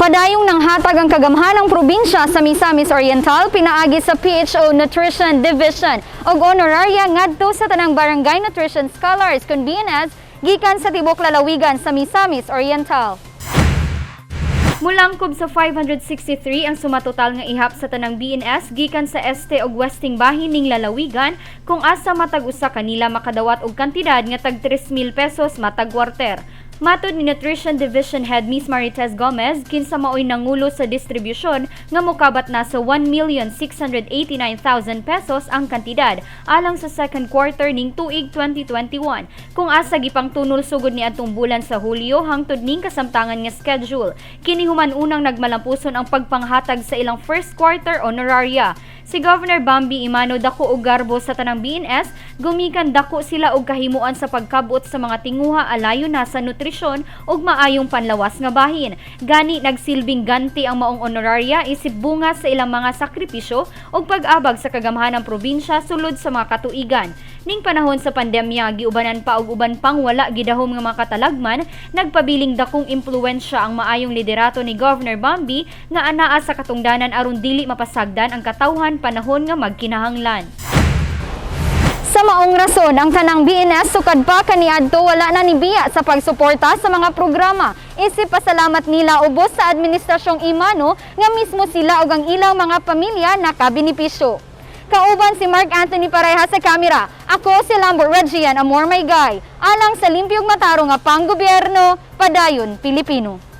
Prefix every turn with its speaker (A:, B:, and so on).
A: Padayong nanghatag ang kagamhanang probinsya sa Misamis Oriental pinaagi sa PHO Nutrition Division og honoraria ngadto sa tanang Barangay Nutrition Scholars kun BNS gikan sa tibok lalawigan sa Misamis Oriental. Mulangkob sa 563 ang sumatotal nga ihap sa tanang BNS gikan sa este ug westing bahin ning lalawigan kung asa matag usa kanila makadawat og kantidad nga tag 3,000 pesos matag kwarter. Matud ni Nutrition Division Head Ms. Marites Gomez, kinsa maoy nangulo sa distribusyon nga mokabat na sa 1,689,000 pesos ang kantidad alang sa second quarter ning tuig 2021. Kung asa gipang tunol sugod ni adtong bulan sa Hulyo hangtod ning kasamtangan nga schedule, kini human unang nagmalampuson ang pagpanghatag sa ilang first quarter honoraria. Si Governor Bambi Imano dako og garbo sa tanang BNS, gumikan dako sila og kahimuan sa pagkabot sa mga tinguha alayo na sa nutrisyon ug maayong panlawas nga bahin. Gani nagsilbing ganti ang maong honoraria isip bunga sa ilang mga sakripisyo ug pag-abag sa kagamhanang probinsya sulod sa mga katuigan. Ning panahon sa pandemya, giubanan pa og uban pang wala gidahom nga mga katalagman, nagpabiling dakong impluwensya ang maayong liderato ni Governor Bambi nga anaa sa katungdanan aron dili mapasagdan ang katawhan panahon nga magkinahanglan. Sa maong rason, ang tanang BNS sukad pa kaniadto wala na nibiya sa pagsuporta sa mga programa. Isip pasalamat nila ubos sa administrasyong Imano nga mismo sila ug ang ilang mga pamilya nakabinipisyo. Kauban si Mark Anthony Pareha sa kamera. Ako si Lambert Regian Amor Maygay. Alang sa limpyog mataro nga panggobyerno, padayon Pilipino.